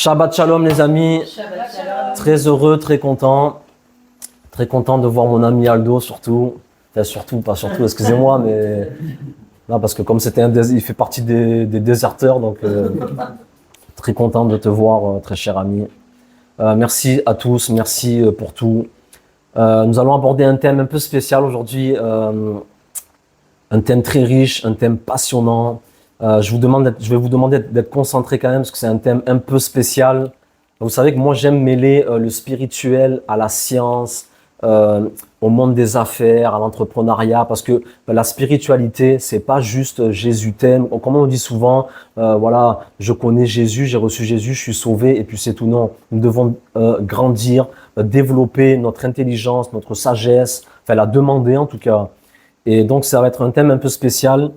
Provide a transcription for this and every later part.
Shabbat Shalom les amis, Shabbat shalom. très heureux, très content de voir mon ami Aldo surtout, pas surtout, excusez-moi, mais non, parce que comme c'était il fait partie des déserteurs, donc très content de te voir, très cher ami. Merci à tous, merci pour tout. Nous allons aborder un thème un peu spécial aujourd'hui, un thème très riche, un thème passionnant. Je vais vous demander d'être concentré quand même parce que c'est un thème un peu spécial. Vous savez que moi j'aime mêler le spirituel à la science, au monde des affaires, à l'entrepreneuriat, parce que la spiritualité c'est pas juste Jésus t'aime. Comme on dit souvent, voilà, je connais Jésus, j'ai reçu Jésus, je suis sauvé et puis c'est tout. Non, nous devons grandir, développer notre intelligence, notre sagesse, enfin la demander en tout cas. Et donc ça va être un thème un peu spécial.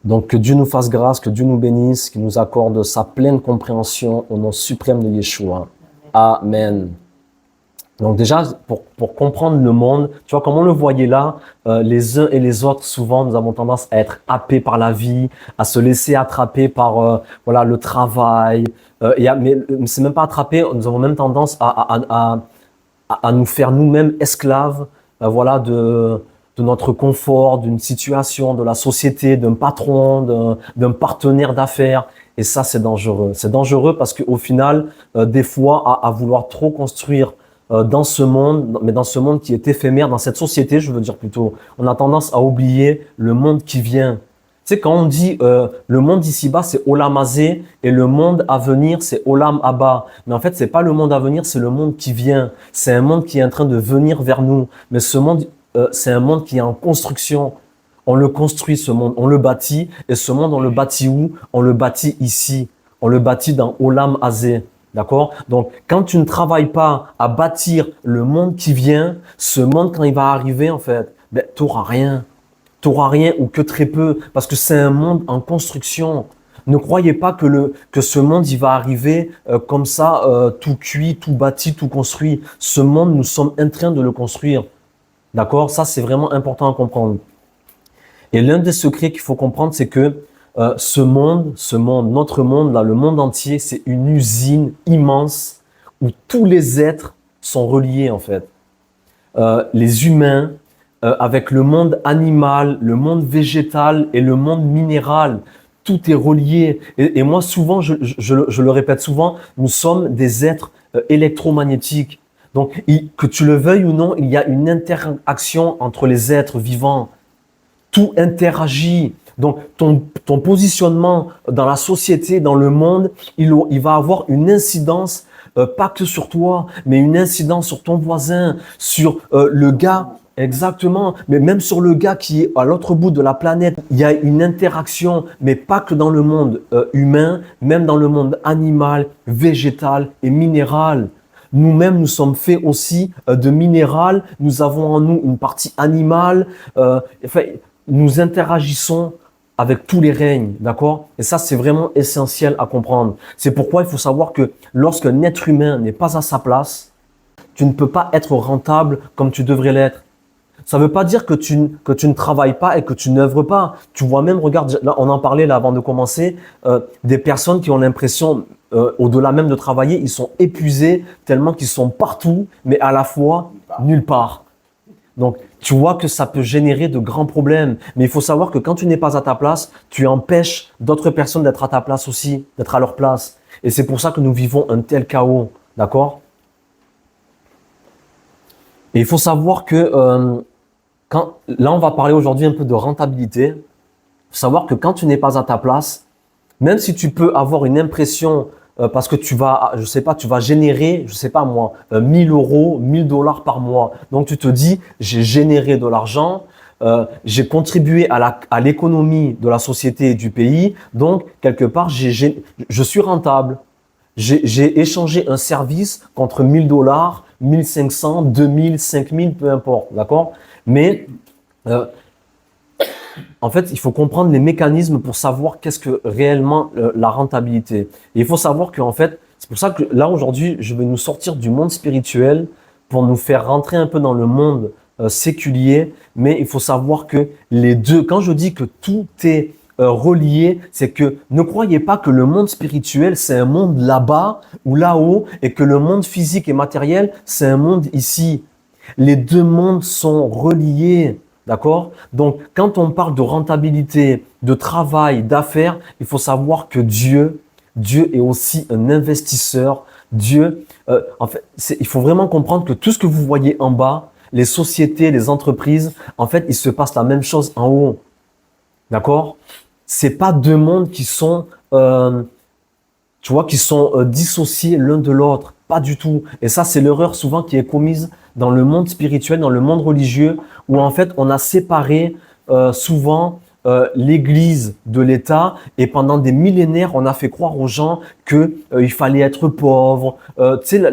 Donc que Dieu nous fasse grâce, que Dieu nous bénisse, qu'il nous accorde sa pleine compréhension au nom suprême de Yeshua. Amen. Donc déjà, pour comprendre le monde, tu vois, comme on le voyait là, les uns et les autres, souvent, nous avons tendance à être happés par la vie, à se laisser attraper par voilà le travail. Mais c'est même pas attraper, nous avons même tendance à nous faire nous-mêmes esclaves, voilà, de notre confort, d'une situation, de la société, d'un patron, d'un partenaire d'affaires. Et ça, c'est dangereux. C'est dangereux parce qu'au final, des fois, à vouloir trop construire dans ce monde, mais dans ce monde qui est éphémère, dans cette société, je veux dire plutôt, on a tendance à oublier le monde qui vient. Tu sais, quand on dit le monde d'ici-bas, c'est Olam Hazé et le monde à venir, c'est Olam Haba. Mais en fait, c'est pas le monde à venir, c'est le monde qui vient. C'est un monde qui est en train de venir vers nous. Mais ce monde, c'est un monde qui est en construction. On le construit, ce monde, on le bâtit. Et ce monde, on le bâtit où? On le bâtit ici. On le bâtit dans Olam Hazé. D'accord? Donc, quand tu ne travailles pas à bâtir le monde qui vient, ce monde, quand il va arriver, en fait, ben, tu n'auras rien. Tu n'auras rien ou que très peu. Parce que c'est un monde en construction. Ne croyez pas que ce monde, il va arriver comme ça, tout cuit, tout bâti, tout construit. Ce monde, nous sommes en train de le construire. D'accord? Ça, c'est vraiment important à comprendre. Et l'un des secrets qu'il faut comprendre, c'est que ce monde, notre monde, là, le monde entier, c'est une usine immense où tous les êtres sont reliés, en fait. Les humains, avec le monde animal, le monde végétal et le monde minéral, tout est relié. Et moi, souvent, je le répète souvent, nous sommes des êtres électromagnétiques. Donc, que tu le veuilles ou non, il y a une interaction entre les êtres vivants. Tout interagit. Donc, ton positionnement dans la société, dans le monde, il va avoir une incidence, pas que sur toi, mais une incidence sur ton voisin, sur le gars, exactement, mais même sur le gars qui est à l'autre bout de la planète. Il y a une interaction, mais pas que dans le monde humain, même dans le monde animal, végétal et minéral. Nous-mêmes, nous sommes faits aussi de minéral. Nous avons en nous une partie animale. Enfin, nous interagissons avec tous les règnes, d'accord? Et ça, c'est vraiment essentiel à comprendre. C'est pourquoi il faut savoir que lorsqu'un être humain n'est pas à sa place, tu ne peux pas être rentable comme tu devrais l'être. Ça ne veut pas dire que tu ne travailles pas et que tu n'œuvres pas. Tu vois même, regarde, là, on en parlait là avant de commencer, des personnes qui ont l'impression, au-delà même de travailler, ils sont épuisés tellement qu'ils sont partout, mais à la fois nulle part. Donc, tu vois que ça peut générer de grands problèmes. Mais il faut savoir que quand tu n'es pas à ta place, tu empêches d'autres personnes d'être à ta place aussi, d'être à leur place. Et c'est pour ça que nous vivons un tel chaos. D'accord? Et il faut savoir que là, on va parler aujourd'hui un peu de rentabilité. Il faut savoir que quand tu n'es pas à ta place, même si tu peux avoir une impression parce que tu vas, je sais pas, tu vas générer, je sais pas moi, 1000 euros, 1000 dollars par mois. Donc tu te dis, j'ai généré de l'argent, j'ai contribué à l'économie de la société et du pays. Donc quelque part, je suis rentable. J'ai échangé un service contre 1000 dollars, 1500, 2000, 5000, peu importe, d'accord? Mais en fait, il faut comprendre les mécanismes pour savoir qu'est-ce que réellement la rentabilité. Et il faut savoir qu'en fait, c'est pour ça que là aujourd'hui, je vais nous sortir du monde spirituel pour nous faire rentrer un peu dans le monde séculier. Mais il faut savoir que les deux, quand je dis que tout est reliés. C'est que ne croyez pas que le monde spirituel, c'est un monde là-bas ou là-haut et que le monde physique et matériel, c'est un monde ici. Les deux mondes sont reliés. D'accord? Donc, quand on parle de rentabilité, de travail, d'affaires, il faut savoir que Dieu est aussi un investisseur. Dieu, en fait, il faut vraiment comprendre que tout ce que vous voyez en bas, les sociétés, les entreprises, en fait, il se passe la même chose en haut. D'accord? C'est pas deux mondes qui sont, dissociés l'un de l'autre. Pas du tout. Et ça, c'est l'erreur souvent qui est commise dans le monde spirituel, dans le monde religieux, où en fait, on a séparé souvent l'Église de l'État, et pendant des millénaires, on a fait croire aux gens que il fallait être pauvre. Tu sais,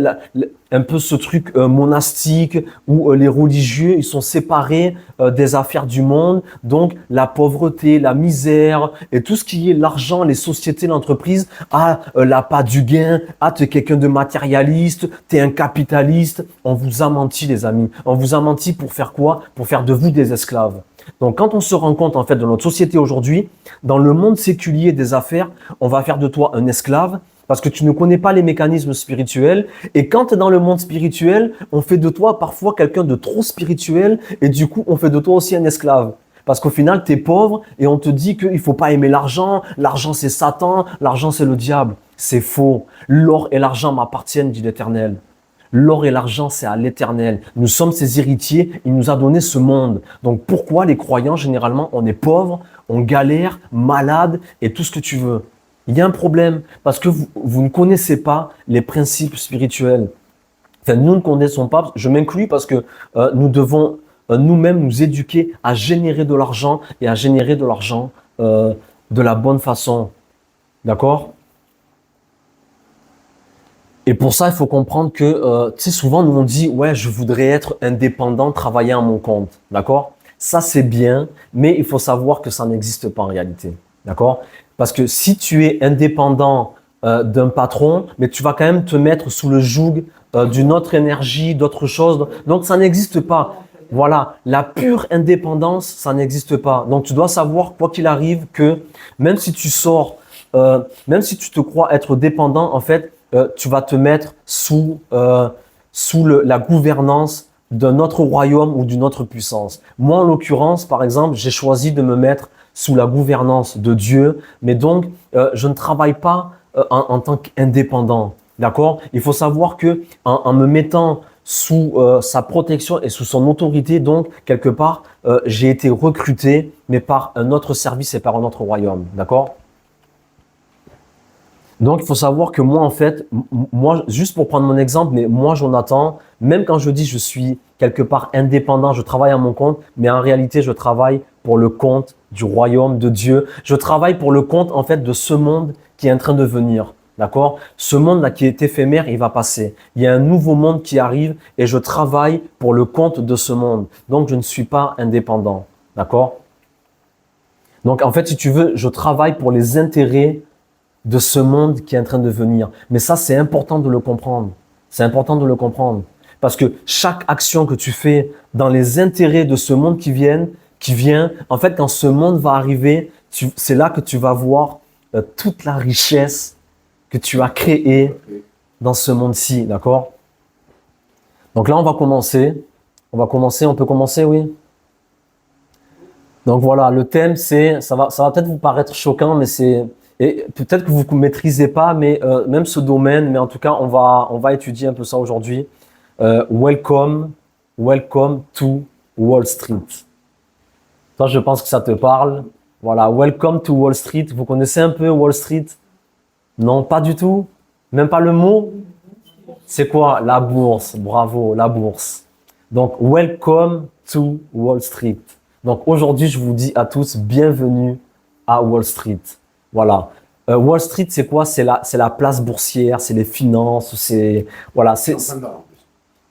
un peu ce truc monastique où les religieux ils sont séparés des affaires du monde. Donc la pauvreté, la misère et tout ce qui est l'argent, les sociétés, l'entreprise, l'appât du gain, t'es quelqu'un de matérialiste, t'es un capitaliste. On vous a menti, les amis. On vous a menti pour faire quoi? Pour faire de vous des esclaves. Donc, quand on se rend compte, en fait, de notre société aujourd'hui, dans le monde séculier des affaires, on va faire de toi un esclave parce que tu ne connais pas les mécanismes spirituels. Et quand tu es dans le monde spirituel, on fait de toi parfois quelqu'un de trop spirituel et du coup, on fait de toi aussi un esclave. Parce qu'au final, tu es pauvre et on te dit qu'il ne faut pas aimer l'argent. L'argent, c'est Satan. L'argent, c'est le diable. C'est faux. L'or et l'argent m'appartiennent, dit l'Éternel. L'or et l'argent, c'est à l'Éternel. Nous sommes ses héritiers. Il nous a donné ce monde. Donc, pourquoi les croyants, généralement, on est pauvres, on galère, malade et tout ce que tu veux? Il y a un problème parce que vous ne connaissez pas les principes spirituels. Enfin, nous ne connaissons pas. Je m'inclus parce que nous devons nous-mêmes nous éduquer à générer de l'argent et à générer de l'argent de la bonne façon. D'accord? Et pour ça, il faut comprendre que, tu sais, souvent, nous on dit, ouais, je voudrais être indépendant, travailler à mon compte. D'accord? Ça, c'est bien, mais il faut savoir que ça n'existe pas en réalité. D'accord? Parce que si tu es indépendant d'un patron, mais tu vas quand même te mettre sous le joug d'une autre énergie, d'autres choses. Donc, ça n'existe pas. Voilà, la pure indépendance, ça n'existe pas. Donc, tu dois savoir, quoi qu'il arrive, que même si tu sors, même si tu te crois être dépendant, en fait, tu vas te mettre sous la gouvernance d'un autre royaume ou d'une autre puissance. Moi, en l'occurrence, par exemple, j'ai choisi de me mettre sous la gouvernance de Dieu, mais donc, je ne travaille pas en tant qu'indépendant. D'accord? Il faut savoir que en me mettant sous sa protection et sous son autorité, donc, quelque part, j'ai été recruté, mais par un autre service et par un autre royaume. D'accord? Donc, il faut savoir que moi, en fait, moi, juste pour prendre mon exemple, mais moi, Jonathan, même quand je dis je suis quelque part indépendant, je travaille à mon compte, mais en réalité, je travaille pour le compte du royaume de Dieu. Je travaille pour le compte, en fait, de ce monde qui est en train de venir. D'accord? Ce monde-là qui est éphémère, il va passer. Il y a un nouveau monde qui arrive et je travaille pour le compte de ce monde. Donc, je ne suis pas indépendant. D'accord? Donc, en fait, si tu veux, je travaille pour les intérêts de ce monde qui est en train de venir. Mais ça, c'est important de le comprendre. C'est important de le comprendre. Parce que chaque action que tu fais dans les intérêts de ce monde qui vient, en fait, quand ce monde va arriver, c'est là que tu vas voir toute la richesse que tu as créée dans ce monde-ci, d'accord? Donc là, on va commencer. On peut commencer, oui? Donc voilà, le thème, ça va peut-être vous paraître choquant, mais et peut-être que vous ne maîtrisez pas, mais même ce domaine, mais en tout cas, on va étudier un peu ça aujourd'hui. Welcome to Wall Street. Toi, je pense que ça te parle. Voilà, welcome to Wall Street. Vous connaissez un peu Wall Street? Non, pas du tout. Même pas le mot? C'est quoi? La bourse. Bravo, la bourse. Donc, welcome to Wall Street. Donc, aujourd'hui, je vous dis à tous, bienvenue à Wall Street. Voilà. Wall Street, c'est quoi? C'est la place boursière, c'est les finances, voilà.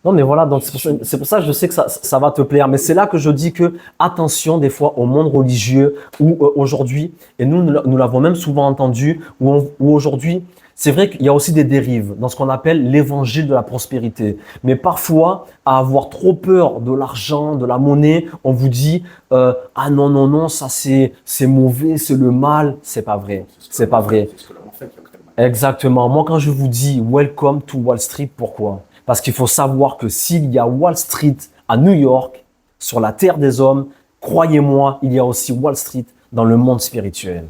Non, mais voilà, donc c'est pour ça que je sais que ça va te plaire. Mais c'est là que je dis que attention des fois au monde religieux où aujourd'hui, et nous l'avons même souvent entendu, où aujourd'hui, c'est vrai qu'il y a aussi des dérives dans ce qu'on appelle l'évangile de la prospérité. Mais parfois, à avoir trop peur de l'argent, de la monnaie, on vous dit ah non, non, non, ça c'est mauvais, c'est le mal. C'est pas vrai. C'est pas vrai. C'est ce que l'on fait qui crée le mal. Exactement. Moi, quand je vous dis Welcome to Wall Street, pourquoi? Parce qu'il faut savoir que s'il y a Wall Street à New York, sur la terre des hommes, croyez-moi, il y a aussi Wall Street dans le monde spirituel.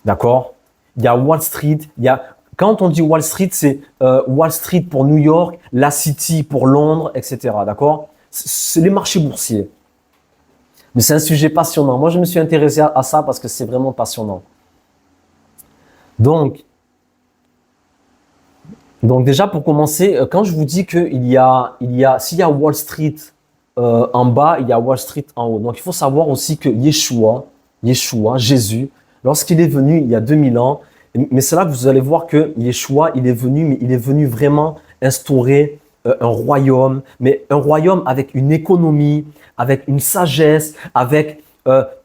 D'accord? Il y a Wall Street, quand on dit Wall Street, c'est Wall Street pour New York, la City pour Londres, etc. D'accord? C'est les marchés boursiers. Mais c'est un sujet passionnant. Moi, je me suis intéressé à ça parce que c'est vraiment passionnant. Donc déjà, pour commencer, quand je vous dis s'il y a Wall Street en bas, il y a Wall Street en haut. Donc, il faut savoir aussi que Yeshua, Jésus, lorsqu'il est venu il y a 2000 ans, mais c'est là que vous allez voir que Yeshua, il est venu vraiment instaurer un royaume, mais un royaume avec une économie, avec une sagesse, avec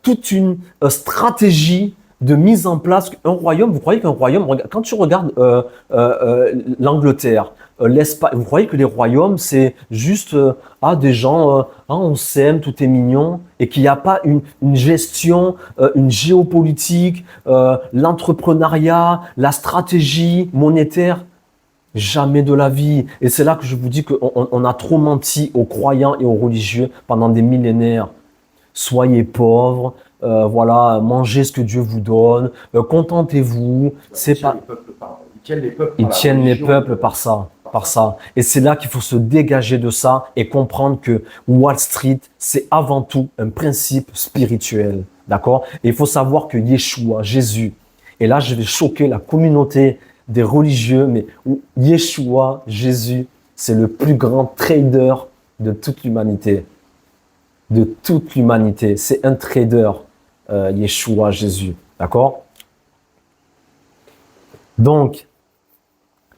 toute une stratégie de mise en place. Un royaume, vous croyez qu'un royaume, quand tu regardes l'Angleterre, l'Espagne, vous croyez que les royaumes, c'est juste des gens, on s'aime, tout est mignon, et qu'il n'y a pas une gestion, une géopolitique, l'entrepreneuriat, la stratégie monétaire? Jamais de la vie. Et c'est là que je vous dis qu'on a trop menti aux croyants et aux religieux pendant des millénaires. Soyez pauvres, voilà, mangez ce que Dieu vous donne, contentez-vous. Ils tiennent les peuples par ça. Et c'est là qu'il faut se dégager de ça et comprendre que Wall Street, c'est avant tout un principe spirituel. D'accord? Et il faut savoir que Yeshua, Jésus, et là je vais choquer la communauté des religieux, mais Yeshua, Jésus, c'est le plus grand trader de toute l'humanité. De toute l'humanité. C'est un trader, Yeshua, Jésus. D'accord? Donc,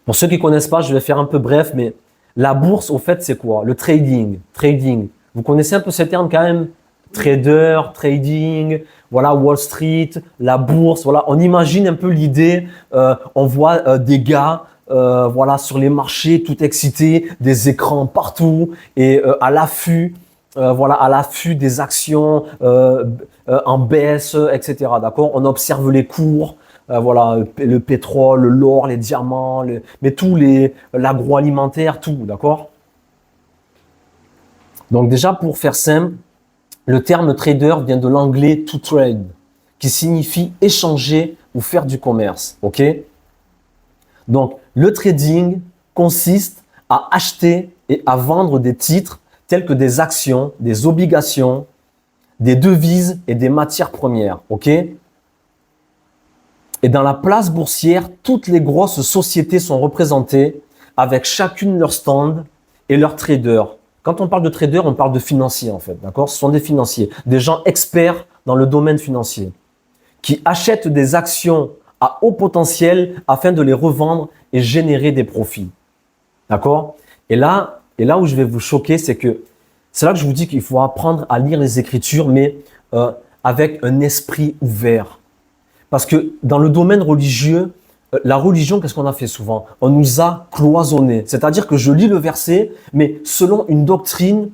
pour ceux qui ne connaissent pas, je vais faire un peu bref, mais la bourse, au fait, c'est quoi? Le trading. Trading. Vous connaissez un peu ce terme quand même? Trader, trading, voilà, Wall Street, la bourse, voilà. On imagine un peu l'idée, on voit des gars, voilà, sur les marchés, tout excités, des écrans partout et à l'affût. Voilà, à l'affût des actions en baisse, etc. D'accord? On observe les cours, voilà, le pétrole, l'or, les diamants, mais l'agroalimentaire, tout, d'accord? Donc déjà, pour faire simple, le terme trader vient de l'anglais to trade, qui signifie échanger ou faire du commerce, ok? Donc, le trading consiste à acheter et à vendre des titres tels que des actions, des obligations, des devises et des matières premières, ok? Et dans la place boursière, toutes les grosses sociétés sont représentées avec chacune leur stand et leurs traders. Quand on parle de traders, on parle de financiers en fait, d'accord? Ce sont des financiers, des gens experts dans le domaine financier qui achètent des actions à haut potentiel afin de les revendre et générer des profits, d'accord? Et là où je vais vous choquer, c'est là que je vous dis qu'il faut apprendre à lire les Écritures, mais avec un esprit ouvert. Parce que dans le domaine religieux, la religion, qu'est-ce qu'on a fait souvent? On nous a cloisonnés. C'est-à-dire que je lis le verset, mais selon une doctrine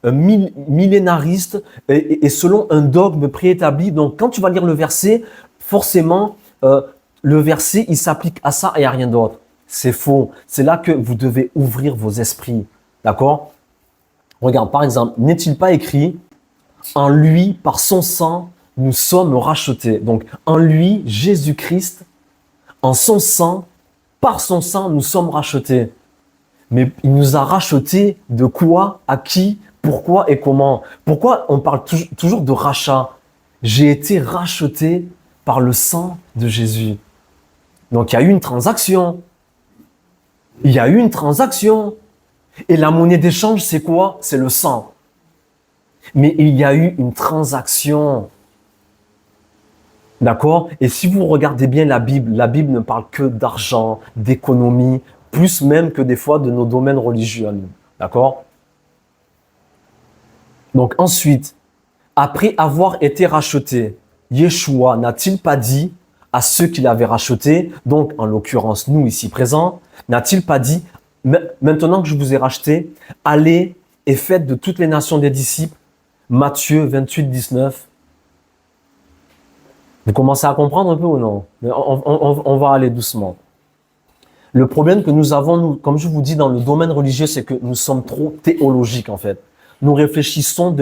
millénariste et selon un dogme préétabli. Donc, quand tu vas lire le verset, forcément, le verset, il s'applique à ça et à rien d'autre. C'est faux. C'est là que vous devez ouvrir vos esprits. D'accord? Regarde, par exemple, n'est-il pas écrit « En lui, par son sang, nous sommes rachetés ». Donc, en lui, Jésus-Christ, en son sang, par son sang, nous sommes rachetés. Mais il nous a rachetés de quoi, à qui, pourquoi et comment? Pourquoi on parle toujours de rachat? J'ai été racheté par le sang de Jésus. Donc, il y a eu une transaction. Il y a eu une transaction. Et la monnaie d'échange, c'est quoi? C'est le sang. Mais il y a eu une transaction. D'accord? Et si vous regardez bien la Bible ne parle que d'argent, d'économie, plus même que des fois de nos domaines religieux. D'accord? Donc ensuite, après avoir été racheté, Yeshua n'a-t-il pas dit « à ceux qu'il avait rachetés, donc en l'occurrence nous ici présents, n'a-t-il pas dit, maintenant que je vous ai rachetés, allez et faites de toutes les nations des disciples, Matthieu 28, 19. Vous commencez à comprendre un peu ou non? Mais on va aller doucement. Le problème que nous avons, nous, comme je vous dis, dans le domaine religieux, c'est que nous sommes trop théologiques en fait. Nous réfléchissons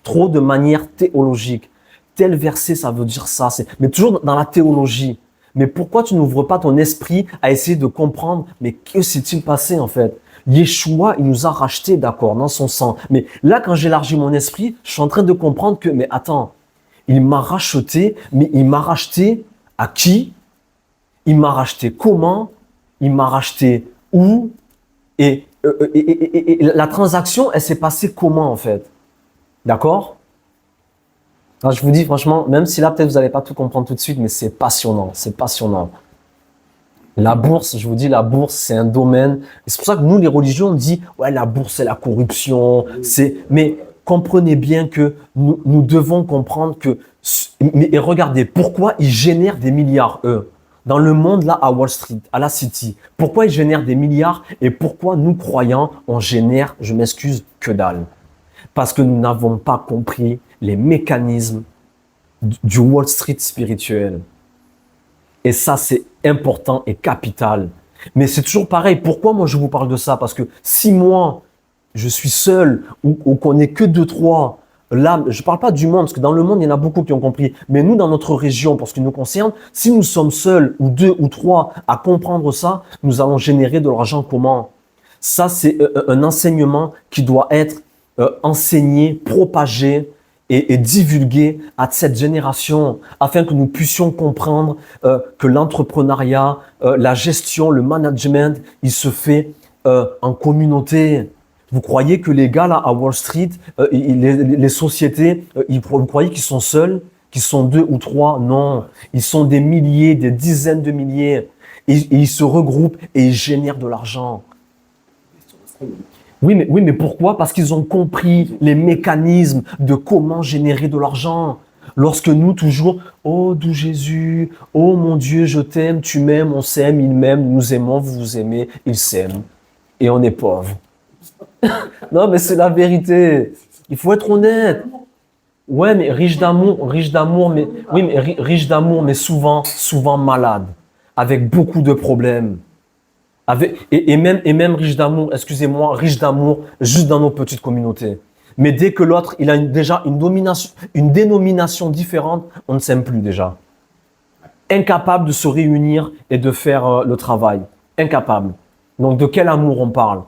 trop de manière théologique. Tel verset, ça veut dire ça. Mais toujours dans la théologie. Mais pourquoi tu n'ouvres pas ton esprit à essayer de comprendre, mais que s'est-il passé en fait? Yeshua, il nous a rachetés, d'accord, dans son sang. Mais là, quand j'élargis mon esprit, je suis en train de comprendre que, mais attends, il m'a racheté, mais il m'a racheté à qui? Il m'a racheté comment? Il m'a racheté où? Et la transaction, elle s'est passée comment en fait? D'accord? Alors, je vous dis franchement, même si là peut-être vous n'allez pas tout comprendre tout de suite, mais c'est passionnant, c'est passionnant. La bourse, je vous dis, la bourse, c'est un domaine. C'est pour ça que nous, les religions, on dit, ouais, la bourse, c'est la corruption. Mais comprenez bien que nous devons comprendre que, et regardez, pourquoi ils génèrent des milliards, eux, dans le monde, là, à Wall Street, à la City. Pourquoi ils génèrent des milliards et pourquoi nous, croyants, on génère, je m'excuse, que dalle. Parce que nous n'avons pas compris les mécanismes du Wall Street spirituel. Et ça, c'est important et capital. Mais c'est toujours pareil. Pourquoi moi je vous parle de ça? Parce que si moi, je suis seul ou qu'on n'est que deux, trois, là, je ne parle pas du monde, parce que dans le monde, il y en a beaucoup qui ont compris. Mais nous, dans notre région, pour ce qui nous concerne, si nous sommes seuls ou deux ou trois à comprendre ça, nous allons générer de l'argent comment? Ça, c'est un enseignement qui doit être enseigné, propagé, et divulguer à cette génération afin que nous puissions comprendre que l'entrepreneuriat, la gestion, le management, il se fait en communauté. Vous croyez que les gars là à Wall Street, les sociétés, vous croyez qu'ils sont seuls, qu'ils sont deux ou trois? Non, ils sont des milliers, des dizaines de milliers. Et ils se regroupent et ils génèrent de l'argent. Oui, mais pourquoi? Parce qu'ils ont compris les mécanismes de comment générer de l'argent. Lorsque nous, toujours, oh, doux Jésus, oh mon Dieu, je t'aime, tu m'aimes, on s'aime, il m'aime, nous aimons, vous vous aimez, il s'aime. Et on est pauvre. Non, mais c'est la vérité. Il faut être honnête. Ouais, mais riche d'amour, mais, oui, mais riche d'amour, mais souvent malade, avec beaucoup de problèmes. Et même riche d'amour, excusez-moi, riche d'amour juste dans nos petites communautés. Mais dès que l'autre, il a déjà une dénomination différente, on ne s'aime plus déjà. Incapable de se réunir et de faire le travail. Incapable. Donc de quel amour on parle?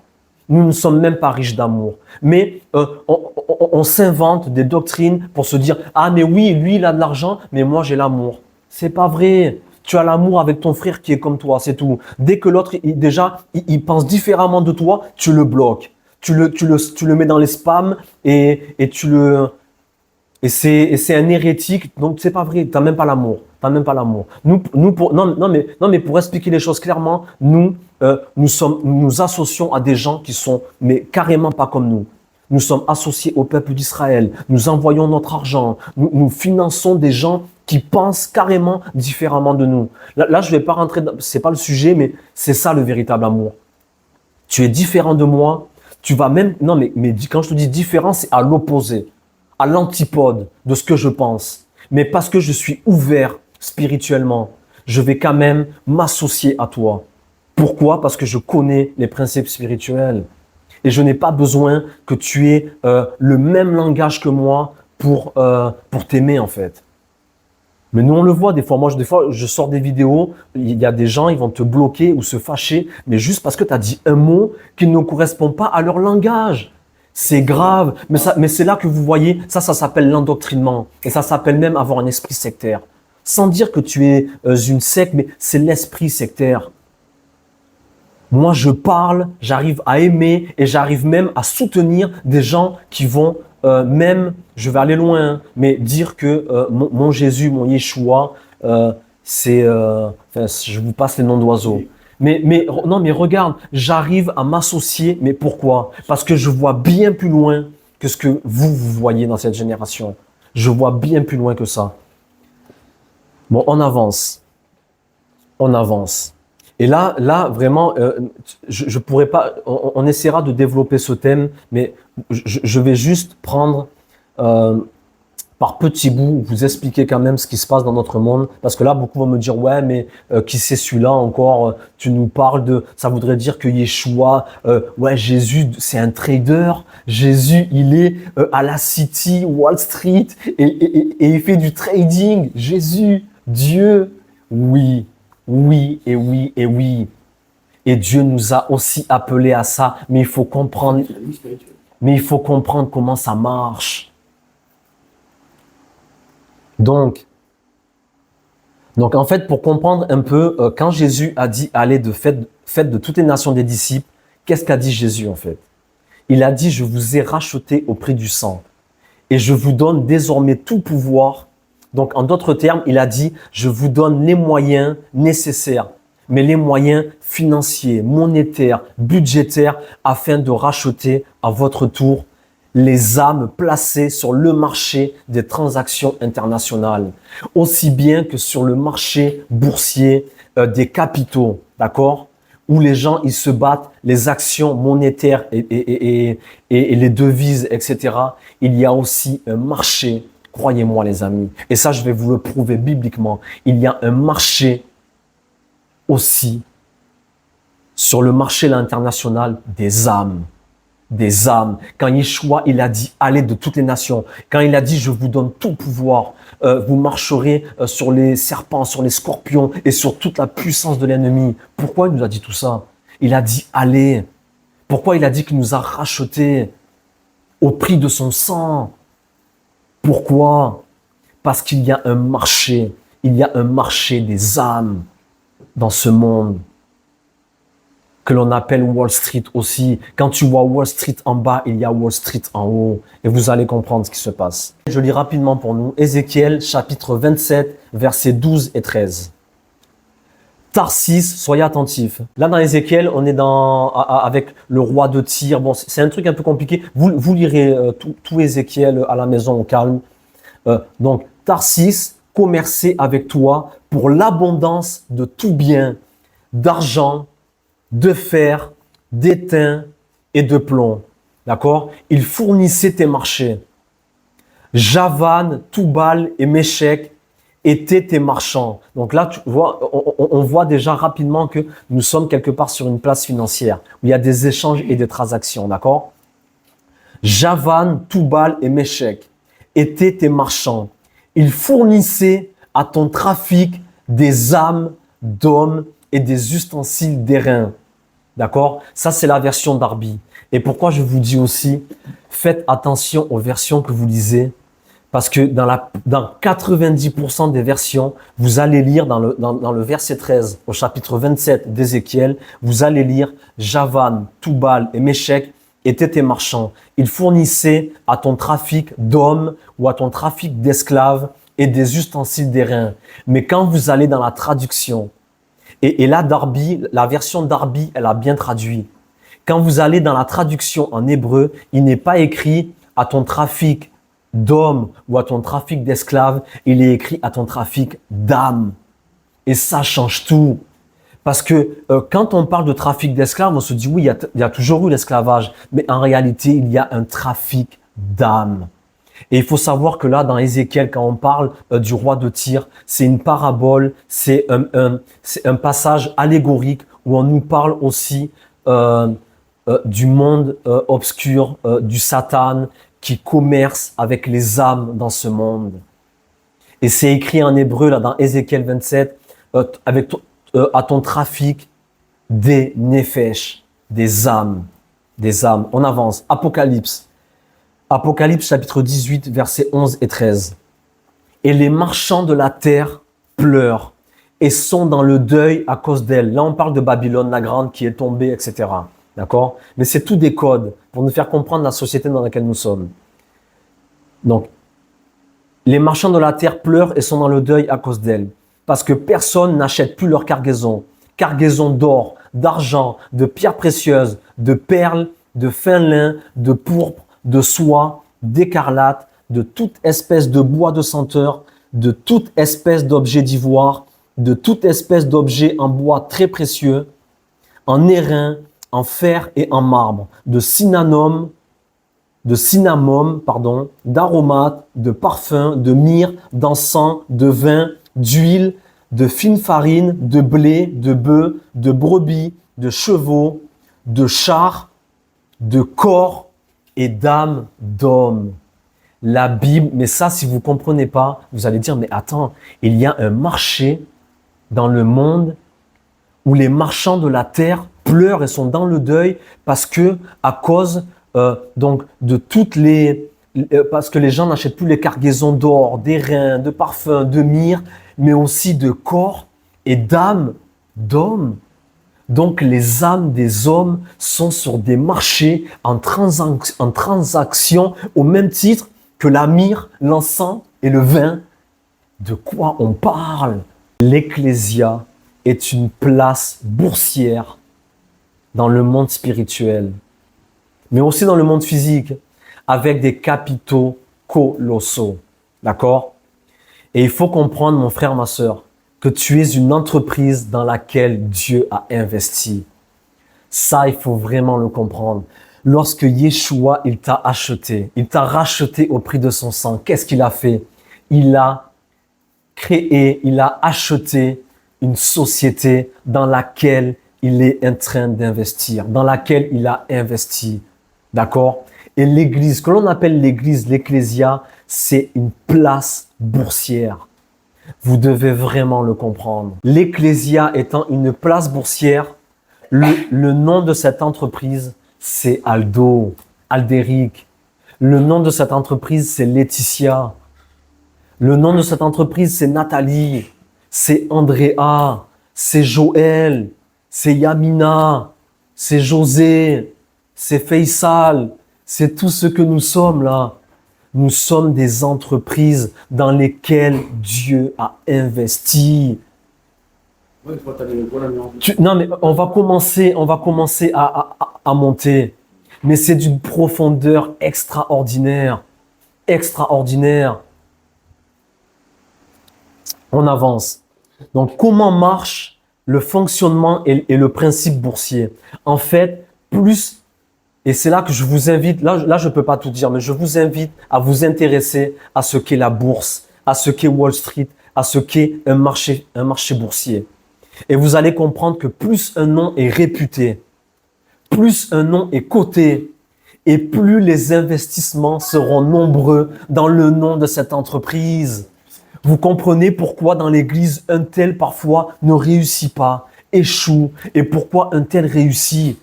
Nous ne sommes même pas riches d'amour. Mais on s'invente des doctrines pour se dire « Ah mais oui, lui il a de l'argent, mais moi j'ai l'amour. » C'est pas vrai. Tu as l'amour avec ton frère qui est comme toi, c'est tout. Dès que l'autre, il pense différemment de toi, tu le bloques. Tu le mets dans les spams et c'est un hérétique. Donc, c'est pas vrai. T'as même pas l'amour. T'as même pas l'amour. Non, mais pour expliquer les choses clairement, nous associons à des gens qui sont, mais carrément pas comme nous. Nous sommes associés au peuple d'Israël. Nous envoyons notre argent. Nous finançons des gens qui pensent carrément différemment de nous. Là, je vais pas rentrer c'est pas le sujet, mais c'est ça le véritable amour. Tu es différent de moi. Tu vas même, non, mais quand je te dis différent, c'est à l'opposé, à l'antipode de ce que je pense. Mais parce que je suis ouvert spirituellement, je vais quand même m'associer à toi. Pourquoi? Parce que je connais les principes spirituels. Et je n'ai pas besoin que tu aies le même langage que moi pour t'aimer en fait. Mais nous, on le voit des fois. Moi, je sors des vidéos, il y a des gens, ils vont te bloquer ou se fâcher, mais juste parce que tu as dit un mot qui ne correspond pas à leur langage. C'est grave. Mais c'est là que vous voyez, ça s'appelle l'endoctrinement. Et ça s'appelle même avoir un esprit sectaire. Sans dire que tu es une secte, mais c'est l'esprit sectaire. Moi, je parle, j'arrive à aimer et j'arrive même à soutenir des gens qui vont même, je vais aller loin, mais dire que mon Jésus, mon Yeshua, je vous passe les noms d'oiseaux. Non, mais regarde, j'arrive à m'associer, mais pourquoi? Parce que je vois bien plus loin que ce que vous voyez dans cette génération. Je vois bien plus loin que ça. Bon, on avance. on avance. Et là vraiment, je pourrais pas, on essaiera de développer ce thème, mais je vais juste prendre par petits bouts, vous expliquer quand même ce qui se passe dans notre monde, parce que là, beaucoup vont me dire, ouais, mais qui c'est celui-là encore, tu nous parles de, ça voudrait dire que Yeshua, ouais, Jésus, c'est un trader, Jésus, il est à la City, Wall Street, et il fait du trading, Jésus, Dieu, oui, oui, et oui, et oui. Et Dieu nous a aussi appelés à ça, mais il faut comprendre comment ça marche. Donc en fait, pour comprendre un peu, quand Jésus a dit « Allez, faites de toutes les nations des disciples », qu'est-ce qu'a dit Jésus en fait? Il a dit « Je vous ai racheté au prix du sang et je vous donne désormais tout pouvoir ». Donc en d'autres termes, il a dit « Je vous donne les moyens nécessaires ». Mais les moyens financiers, monétaires, budgétaires, afin de racheter à votre tour les âmes placées sur le marché des transactions internationales, aussi bien que sur le marché boursier des capitaux, d'accord? Où les gens, ils se battent, les actions monétaires et les devises, etc. Il y a aussi un marché, croyez-moi les amis, et ça je vais vous le prouver bibliquement, il y a un marché aussi sur le marché international des âmes. Des âmes. Quand Yeshua, il a dit, allez de toutes les nations. Quand il a dit, je vous donne tout pouvoir. Vous marcherez sur les serpents, sur les scorpions et sur toute la puissance de l'ennemi. Pourquoi il nous a dit tout ça? Il a dit, allez. Pourquoi il a dit qu'il nous a rachetés au prix de son sang? Pourquoi? Parce qu'il y a un marché. Il y a un marché des âmes dans ce monde, que l'on appelle Wall Street aussi. Quand tu vois Wall Street en bas, il y a Wall Street en haut. Et vous allez comprendre ce qui se passe. Je lis rapidement pour nous. Ézéchiel, chapitre 27, versets 12 et 13. Tarsis, soyez attentifs. Là, dans Ézéchiel, on est avec le roi de Tyr. Bon, c'est un truc un peu compliqué. Vous lirez tout Ézéchiel à la maison au calme. Donc, Tarsis, commercer avec toi pour l'abondance de tout bien, d'argent, de fer, d'étain et de plomb. D'accord? Il fournissait tes marchés. Javan, Toubal et Méchec étaient tes marchands. Donc là, tu vois, on voit déjà rapidement que nous sommes quelque part sur une place financière où il y a des échanges et des transactions. D'accord? Javan, Toubal et Méchec étaient tes marchands. Ils fournissaient à ton trafic des âmes d'hommes et des ustensiles d'airain. D'accord? Ça, c'est la version Darby. Et pourquoi je vous dis aussi, faites attention aux versions que vous lisez, parce que dans 90% des versions, vous allez lire dans le verset 13, au chapitre 27 d'Ézéchiel, vous allez lire Javan, Toubal et Méchec étaient tes marchands. Ils fournissaient à ton trafic d'hommes ou à ton trafic d'esclaves et des ustensiles d'airain. Mais quand vous allez dans la traduction, et là, Darby, la version Darby, elle a bien traduit. Quand vous allez dans la traduction en hébreu, il n'est pas écrit à ton trafic d'hommes ou à ton trafic d'esclaves, il est écrit à ton trafic d'âmes. Et ça change tout. Parce que quand on parle de trafic d'esclaves, on se dit oui, il y a toujours eu l'esclavage. Mais en réalité, il y a un trafic d'âmes. Et il faut savoir que là, dans Ézéchiel, quand on parle du roi de Tyr, c'est une parabole, c'est un passage allégorique où on nous parle aussi du monde obscur, du Satan qui commerce avec les âmes dans ce monde. Et c'est écrit en hébreu, là, dans Ézéchiel 27, à ton trafic des nefesh, des âmes. On avance. Apocalypse. Apocalypse chapitre 18, versets 11 et 13. Et les marchands de la terre pleurent et sont dans le deuil à cause d'elle. Là, on parle de Babylone la grande qui est tombée, etc. D'accord? Mais c'est tout des codes pour nous faire comprendre la société dans laquelle nous sommes. Donc, les marchands de la terre pleurent et sont dans le deuil à cause d'elle. Parce que personne n'achète plus leur cargaison. Cargaison d'or, d'argent, de pierres précieuses, de perles, de fin lin, de pourpre, de soie, d'écarlate, de toute espèce de bois de senteur, de toute espèce d'objet d'ivoire de toute espèce d'objet en bois très précieux, en airain, en fer et en marbre, de cinnamome, d'aromates, de parfums, de myrrhe, d'encens, de vin, d'huile, de fine farine, de blé, de bœufs, de brebis, de chevaux, de chars, de corps et d'âmes d'hommes. La Bible, mais ça, si vous ne comprenez pas, vous allez dire, mais attends, il y a un marché dans le monde où les marchands de la terre pleurent et sont dans le deuil parce que, à cause donc de toutes les, parce que les gens n'achètent plus les cargaisons d'or, d'airain, de parfums, de myrrhe, mais aussi de corps et d'âmes d'hommes. Donc les âmes des hommes sont sur des marchés en transaction au même titre que la myrrhe, l'encens et le vin. De quoi on parle? L'Ecclésia est une place boursière dans le monde spirituel, mais aussi dans le monde physique, avec des capitaux colossaux. D'accord? Et il faut comprendre, mon frère, ma sœur, que tu es une entreprise dans laquelle Dieu a investi. Ça, il faut vraiment le comprendre. Lorsque Yeshua, il t'a acheté, il t'a racheté au prix de son sang, qu'est-ce qu'il a fait? Il a créé, il a acheté une société dans laquelle il est en train d'investir, dans laquelle il a investi. D'accord? Et l'église, que l'on appelle l'église, l'Ecclésia, c'est une place boursière. Vous devez vraiment le comprendre. L'Ecclésia étant une place boursière, le nom de cette entreprise, c'est Aldo, Aldéric. Le nom de cette entreprise, c'est Laetitia. Le nom de cette entreprise, c'est Nathalie, c'est Andrea, c'est Joël, c'est Yamina, c'est José, c'est Faisal, c'est tout ce que nous sommes là. Nous sommes des entreprises dans lesquelles Dieu a investi. Non, mais on va commencer à monter. Mais c'est d'une profondeur extraordinaire. Extraordinaire. On avance. Donc, comment marche le fonctionnement et le principe boursier? En fait, plus, et c'est là que je vous invite, là je ne peux pas tout dire, mais je vous invite à vous intéresser à ce qu'est la bourse, à ce qu'est Wall Street, à ce qu'est un marché boursier. Et vous allez comprendre que plus un nom est réputé, plus un nom est coté, et plus les investissements seront nombreux dans le nom de cette entreprise. Vous comprenez pourquoi dans l'église, un tel parfois ne réussit pas, échoue, et pourquoi un tel réussit.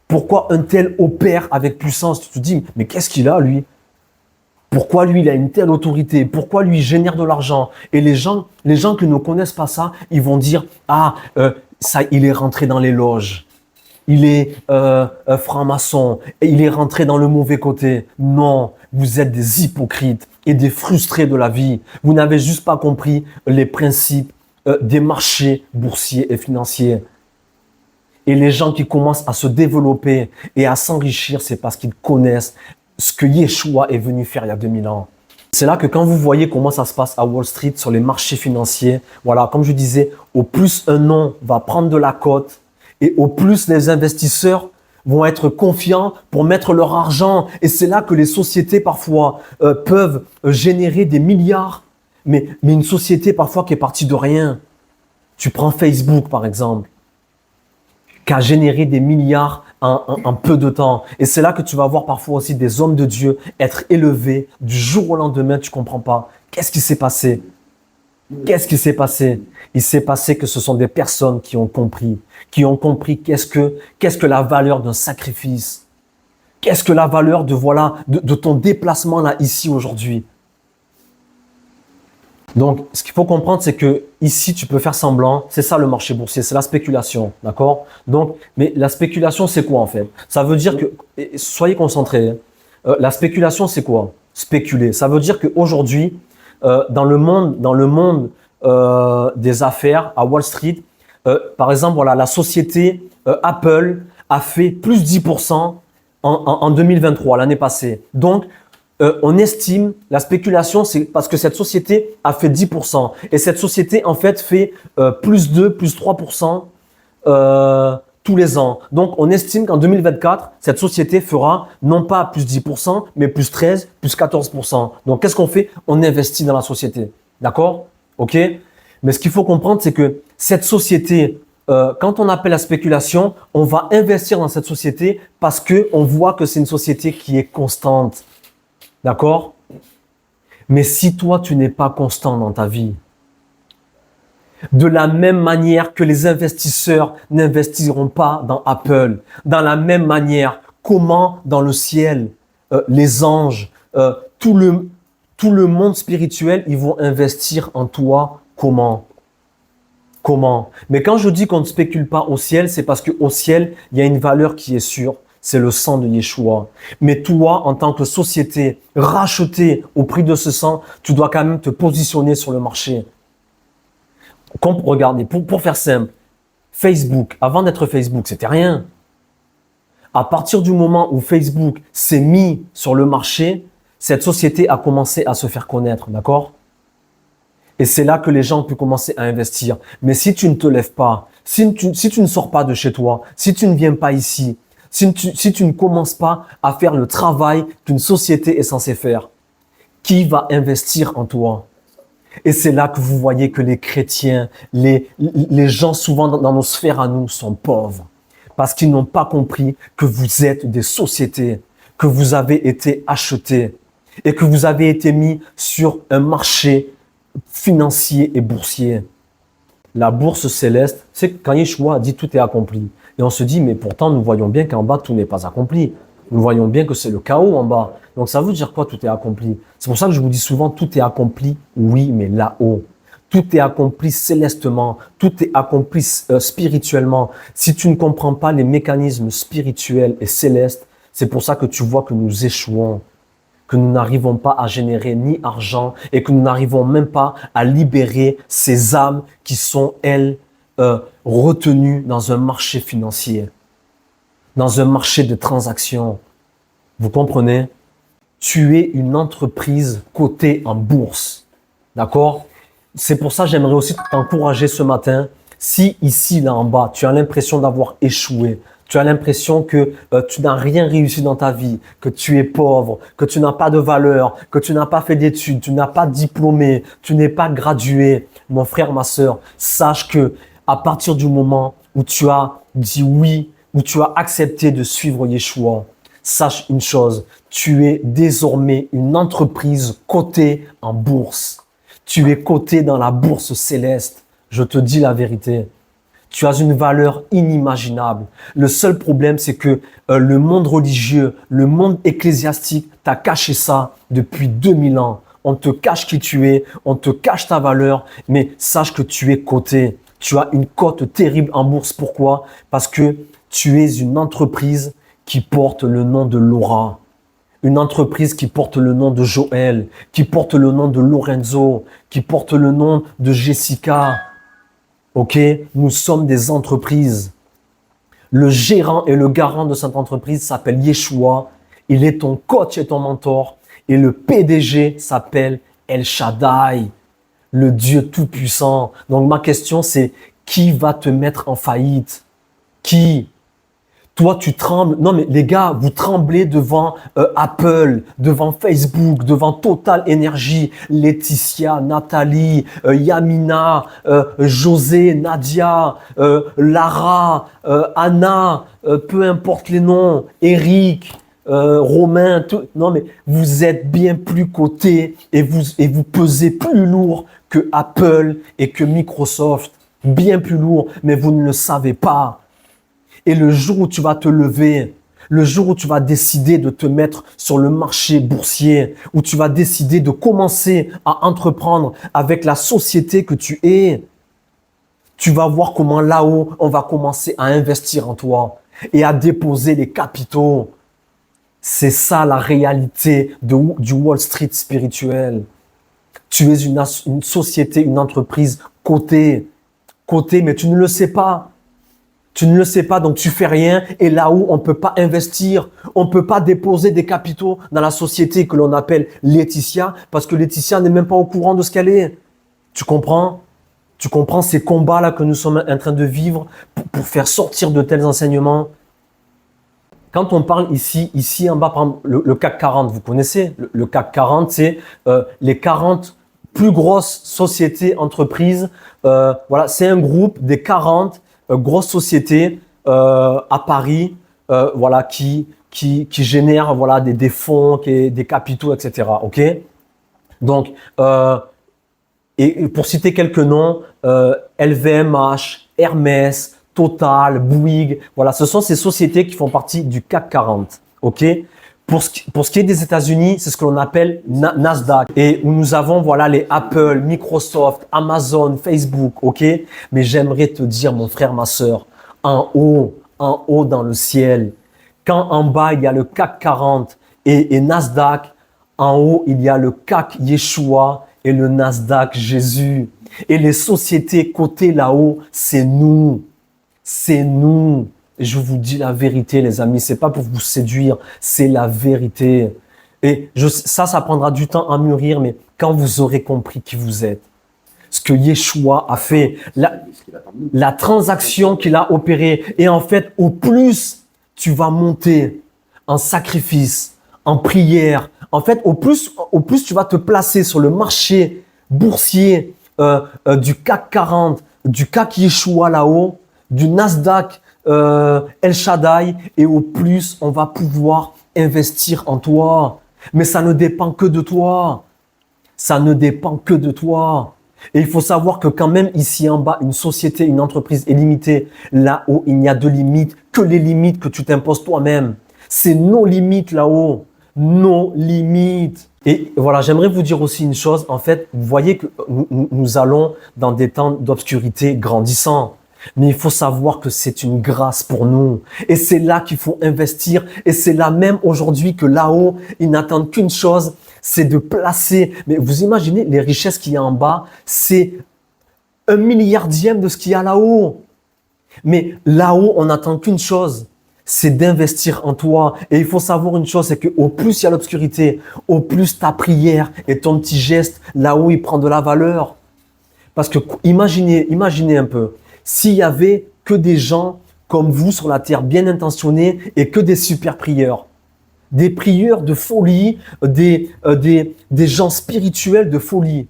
Pourquoi un tel opère avec puissance? Tu te dis, mais qu'est-ce qu'il a lui? Pourquoi lui, il a une telle autorité? Pourquoi lui, il génère de l'argent? Et les gens qui ne connaissent pas ça, ils vont dire, ça, il est rentré dans les loges. Il est franc-maçon. Et il est rentré dans le mauvais côté. Non, vous êtes des hypocrites et des frustrés de la vie. Vous n'avez juste pas compris les principes des marchés boursiers et financiers. Et les gens qui commencent à se développer et à s'enrichir, c'est parce qu'ils connaissent ce que Yeshua est venu faire il y a 2000 ans. C'est là que quand vous voyez comment ça se passe à Wall Street, sur les marchés financiers, voilà, comme je disais, au plus un nom va prendre de la cote et au plus les investisseurs vont être confiants pour mettre leur argent. Et c'est là que les sociétés parfois peuvent générer des milliards. Mais une société parfois qui est partie de rien. Tu prends Facebook par exemple, qui a généré des milliards en peu de temps. Et c'est là que tu vas voir parfois aussi des hommes de Dieu être élevés du jour au lendemain, tu ne comprends pas. Qu'est-ce qui s'est passé? Qu'est-ce qui s'est passé? Il s'est passé que ce sont des personnes qui ont compris qu'est-ce que la valeur d'un sacrifice. Qu'est-ce que la valeur de ton déplacement là, ici, aujourd'hui. Donc, ce qu'il faut comprendre, c'est que ici, tu peux faire semblant. C'est ça le marché boursier, c'est la spéculation, d'accord? Donc, mais la spéculation, c'est quoi en fait? Ça veut dire que, soyez concentrés. La spéculation, c'est quoi? Spéculer. Ça veut dire qu'aujourd'hui, dans le monde des affaires à Wall Street, par exemple, voilà, la société Apple a fait plus 10% en 2023, l'année passée. Donc, on estime, la spéculation, c'est parce que cette société a fait 10%. Et cette société, en fait, fait plus 2, plus 3% tous les ans. Donc, on estime qu'en 2024, cette société fera non pas plus 10%, mais plus 13, plus 14%. Donc, qu'est-ce qu'on fait? On investit dans la société. D'accord? OK? Mais ce qu'il faut comprendre, c'est que cette société, quand on appelle la spéculation, on va investir dans cette société parce qu'on voit que c'est une société qui est constante. D'accord? Mais si toi, tu n'es pas constant dans ta vie, de la même manière que les investisseurs n'investiront pas dans Apple, dans la même manière, comment dans le ciel, les anges, tout le monde spirituel, ils vont investir en toi, comment? Comment? Mais quand je dis qu'on ne spécule pas au ciel, c'est parce qu'au ciel, il y a une valeur qui est sûre. C'est le sang de Yeshua. Mais toi, en tant que société rachetée au prix de ce sang, tu dois quand même te positionner sur le marché. Regardez, pour faire simple, Facebook, avant d'être Facebook, c'était rien. À partir du moment où Facebook s'est mis sur le marché, cette société a commencé à se faire connaître, d'accord? Et c'est là que les gens ont pu commencer à investir. Mais si tu ne te lèves pas, si tu ne sors pas de chez toi, si tu ne viens pas ici, si tu ne commences pas à faire le travail qu'une société est censée faire, qui va investir en toi? Et c'est là que vous voyez que les chrétiens, les gens souvent dans nos sphères à nous sont pauvres. Parce qu'ils n'ont pas compris que vous êtes des sociétés, que vous avez été achetés et que vous avez été mis sur un marché financier et boursier. La bourse céleste, c'est quand Yeshua a dit tout est accompli. Et on se dit, mais pourtant nous voyons bien qu'en bas tout n'est pas accompli. Nous voyons bien que c'est le chaos en bas. Donc ça veut dire quoi tout est accompli? C'est pour ça que je vous dis souvent tout est accompli, oui, mais là-haut. Tout est accompli célestement, tout est accompli spirituellement. Si tu ne comprends pas les mécanismes spirituels et célestes, c'est pour ça que tu vois que nous échouons, que nous n'arrivons pas à générer ni argent et que nous n'arrivons même pas à libérer ces âmes qui sont, elles, retenues dans un marché financier, dans un marché de transactions. Vous comprenez? Tu es une entreprise cotée en bourse. D'accord? C'est pour ça que j'aimerais aussi t'encourager ce matin. Si ici, là en bas, tu as l'impression d'avoir échoué, tu as l'impression que tu n'as rien réussi dans ta vie, que tu es pauvre, que tu n'as pas de valeur, que tu n'as pas fait d'études, tu n'as pas diplômé, tu n'es pas gradué, mon frère, ma sœur, sache que à partir du moment où tu as dit oui, où tu as accepté de suivre Yeshua, sache une chose, tu es désormais une entreprise cotée en bourse. Tu es coté dans la bourse céleste. Je te dis la vérité. Tu as une valeur inimaginable. Le seul problème, c'est que le monde religieux, le monde ecclésiastique t'a caché ça depuis 2000 ans. On te cache qui tu es, on te cache ta valeur, mais sache que tu es coté. Tu as une cote terrible en bourse. Pourquoi? Parce que tu es une entreprise qui porte le nom de Laura. Une entreprise qui porte le nom de Joël, qui porte le nom de Lorenzo, qui porte le nom de Jessica. Ok? Nous sommes des entreprises. Le gérant et le garant de cette entreprise s'appelle Yeshua. Il est ton coach et ton mentor. Et le PDG s'appelle El Shaddai, le Dieu Tout-Puissant. Donc ma question c'est, qui va te mettre en faillite? Qui? Toi, tu trembles. Non, mais les gars, vous tremblez devant Apple, devant Facebook, devant Total Energy, Laetitia, Nathalie, Yamina, José, Nadia, Lara, Anna, peu importe les noms, Eric, Romain. Tout. Non, mais vous êtes bien plus cotés et vous pesez plus lourd que Apple et que Microsoft. Bien plus lourd, mais vous ne le savez pas. Et le jour où tu vas te lever, le jour où tu vas décider de te mettre sur le marché boursier, où tu vas décider de commencer à entreprendre avec la société que tu es, tu vas voir comment là-haut, on va commencer à investir en toi et à déposer les capitaux. C'est ça la réalité du Wall Street spirituel. Tu es une société, une entreprise cotée, mais tu ne le sais pas. Tu ne le sais pas, donc tu fais rien et là où on ne peut pas investir, On ne peut pas déposer des capitaux dans la société que l'on appelle Laetitia parce que Laetitia n'est même pas au courant de ce qu'elle est. Tu comprends? Tu comprends ces combats-là que nous sommes en train de vivre pour faire sortir de tels enseignements? Quand on parle ici en bas, par exemple, le CAC 40, vous connaissez? Le CAC 40, c'est les 40 plus grosses sociétés, entreprises. Voilà, c'est un groupe des 40 grosses sociétés à Paris, voilà, qui génèrent voilà, des fonds, des capitaux, etc. Ok? Donc, et pour citer quelques noms, LVMH, Hermès, Total, Bouygues, voilà, ce sont ces sociétés qui font partie du CAC 40. Ok? Pour ce qui est des États-Unis, c'est ce que l'on appelle Nasdaq et où nous avons voilà les Apple, Microsoft, Amazon, Facebook. Ok? Mais j'aimerais te dire, mon frère, ma sœur, en haut dans le ciel, quand en bas il y a le CAC 40 et Nasdaq, en haut il y a le CAC Yeshua et le Nasdaq Jésus. Et les sociétés cotées là-haut, c'est nous. C'est nous. Et je vous dis la vérité, les amis. C'est pas pour vous séduire, c'est la vérité. Et ça prendra du temps à mûrir, mais quand vous aurez compris qui vous êtes, ce que Yeshua a fait, la transaction qu'il a opérée, et en fait, au plus tu vas monter en sacrifice, en prière, en fait, au plus tu vas te placer sur le marché boursier du CAC 40, du CAC Yeshua là-haut, du Nasdaq El Shaddai, et au plus on va pouvoir investir en toi. Mais ça ne dépend que de toi. Ça ne dépend que de toi. Et il faut savoir que quand même ici en bas, une société, une entreprise est limitée. Là-haut, il n'y a de limites que les limites que tu t'imposes toi-même. C'est nos limites là-haut. Nos limites. Et voilà, j'aimerais vous dire aussi une chose. En fait, vous voyez que nous allons dans des temps d'obscurité grandissants. Mais il faut savoir que c'est une grâce pour nous. Et c'est là qu'il faut investir. Et c'est là même aujourd'hui que là-haut, ils n'attendent qu'une chose, c'est de placer. Mais vous imaginez les richesses qu'il y a en bas, c'est 1/10000000e de ce qu'il y a là-haut. Mais là-haut, on n'attend qu'une chose, c'est d'investir en toi. Et il faut savoir une chose, c'est qu'au plus il y a l'obscurité, au plus ta prière et ton petit geste, là-haut, il prend de la valeur. Parce que imaginez un peu, s'il y avait que des gens comme vous sur la terre, bien intentionnés, et que des super prieurs, des prieurs de folie, des gens spirituels de folie,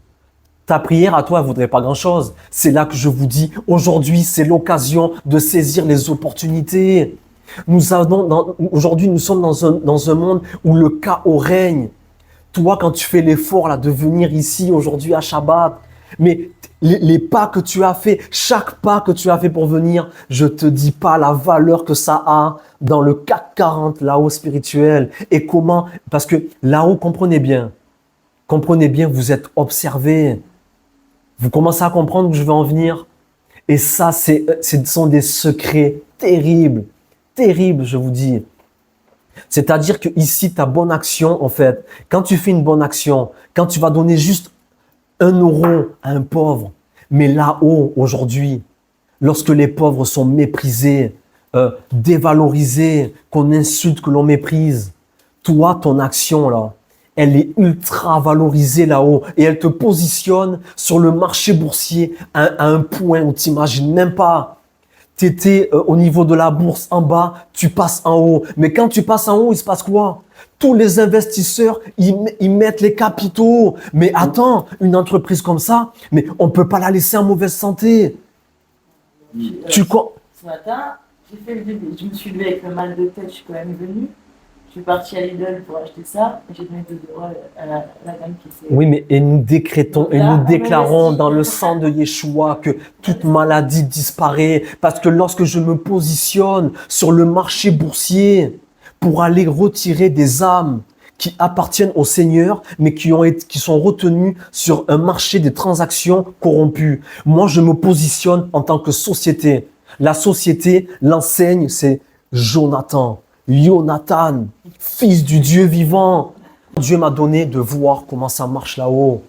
ta prière à toi, elle ne vaudrait pas grand-chose. C'est là que je vous dis, aujourd'hui, c'est l'occasion de saisir les opportunités. Aujourd'hui, nous sommes dans un monde où le chaos règne. Toi, quand tu fais l'effort là de venir ici aujourd'hui à Shabbat, mais les pas que tu as fait, chaque pas que tu as fait pour venir, je te dis pas la valeur que ça a dans le CAC 40 là-haut spirituel. Et comment? Parce que là-haut, comprenez bien, vous êtes observés. Vous commencez à comprendre où je veux en venir. Et ça, ce sont des secrets terribles, terribles, je vous dis. C'est-à-dire que ici, ta bonne action, en fait, quand tu fais une bonne action, quand tu vas donner juste 1 € à un pauvre, mais là-haut, aujourd'hui, lorsque les pauvres sont méprisés, dévalorisés, qu'on insulte, que l'on méprise, toi, ton action, là, elle est ultra valorisée là-haut et elle te positionne sur le marché boursier à un point où tu n'imagines même pas. Tu étais au niveau de la bourse en bas, tu passes en haut. Mais quand tu passes en haut, il se passe quoi? Tous les investisseurs, ils mettent les capitaux. Mais attends, une entreprise comme ça, mais on ne peut pas la laisser en mauvaise santé. Ce matin, j'ai fait le bébé. Je me suis levée avec le mal de tête, je suis quand même venue. Je suis partie à Lidl pour acheter ça. Et j'ai donné 2 € à la dame qui s'est... Oui, mais et nous décrétons et nous déclarons dans le sang de Yeshua que toute maladie disparaît. Parce que lorsque je me positionne sur le marché boursier pour aller retirer des âmes qui appartiennent au Seigneur, mais qui sont retenues sur un marché des transactions corrompues. Moi, je me positionne en tant que société. La société, l'enseigne, c'est Jonathan, fils du Dieu vivant. Dieu m'a donné de voir comment ça marche là-haut.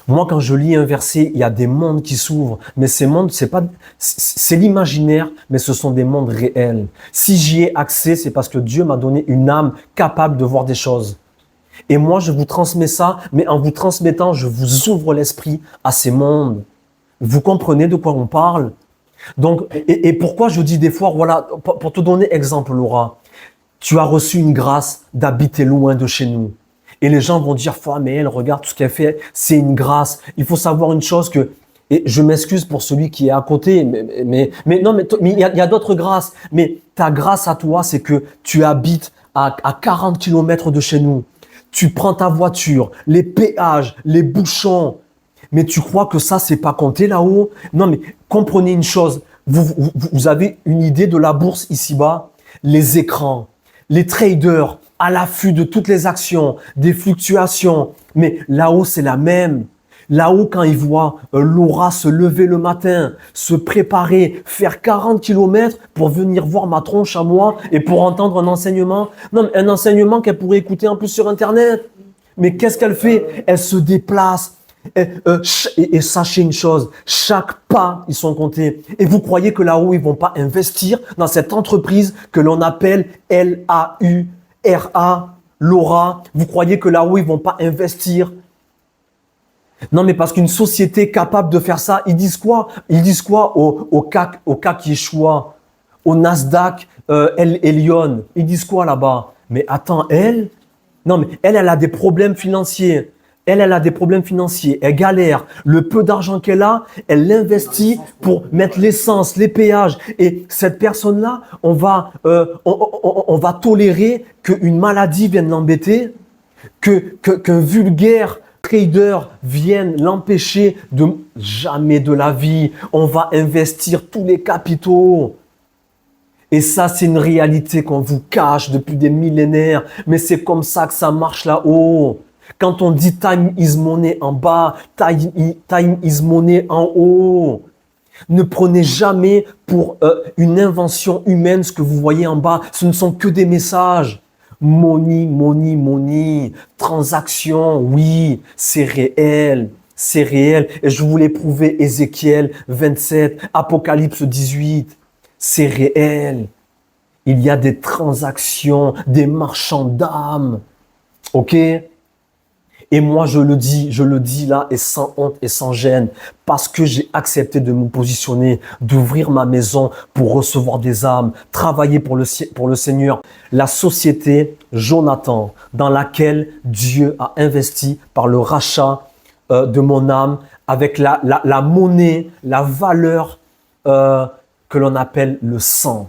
Moi, quand je lis un verset, il y a des mondes qui s'ouvrent. Mais ces mondes, c'est l'imaginaire, mais ce sont des mondes réels. Si j'y ai accès, c'est parce que Dieu m'a donné une âme capable de voir des choses. Et moi, je vous transmets ça, mais en vous transmettant, je vous ouvre l'esprit à ces mondes. Vous comprenez de quoi on parle? Donc, et pourquoi je dis des fois, voilà, pour te donner exemple, Laura, tu as reçu une grâce d'habiter loin de chez nous. Et les gens vont dire, mais elle, regarde tout ce qu'elle fait, c'est une grâce. Il faut savoir une chose que, et je m'excuse pour celui qui est à côté, mais il y a d'autres grâces. Mais ta grâce à toi, c'est que tu habites à 40 kilomètres de chez nous. Tu prends ta voiture, les péages, les bouchons. Mais tu crois que ça, c'est pas compté là-haut? Non, mais comprenez une chose. Vous avez une idée de la bourse ici-bas? Les écrans, les traders à l'affût de toutes les actions, des fluctuations. Mais là-haut, c'est la même. Là-haut, quand ils voient Laura se lever le matin, se préparer, faire 40 kilomètres pour venir voir ma tronche à moi et pour entendre un enseignement. Non, un enseignement qu'elle pourrait écouter en plus sur Internet. Mais qu'est-ce qu'elle fait? Elle se déplace. Et sachez une chose, chaque pas, ils sont comptés. Et vous croyez que là-haut, ils vont pas investir dans cette entreprise que l'on appelle Laura, Laura. Vous croyez que là-haut, ils vont pas investir? Non, mais parce qu'une société capable de faire ça, ils disent quoi? Ils disent quoi au CAC Yeshua, au Nasdaq, Elion? Ils disent quoi là-bas? Mais attends, non, mais elle a des problèmes financiers. Elle a des problèmes financiers, elle galère. Le peu d'argent qu'elle a, elle l'investit pour mettre l'essence, les péages. Et cette personne-là, on va tolérer qu'une maladie vienne l'embêter, qu'un vulgaire trader vienne l'empêcher de jamais de la vie. On va investir tous les capitaux. Et ça, c'est une réalité qu'on vous cache depuis des millénaires. Mais c'est comme ça que ça marche là-haut. Quand on dit time is money en bas, time is money en haut. Ne prenez jamais pour une invention humaine ce que vous voyez en bas. Ce ne sont que des messages. Money, money, money. Transaction, oui, c'est réel. C'est réel. Et je vous l'ai prouvé, Ézéchiel 27, Apocalypse 18. C'est réel. Il y a des transactions, des marchands d'âmes. OK? Et moi, je le dis là, et sans honte et sans gêne, parce que j'ai accepté de me positionner, d'ouvrir ma maison pour recevoir des âmes, travailler pour le Seigneur. La société Jonathan, dans laquelle Dieu a investi par le rachat de mon âme, avec la monnaie, la valeur que l'on appelle le sang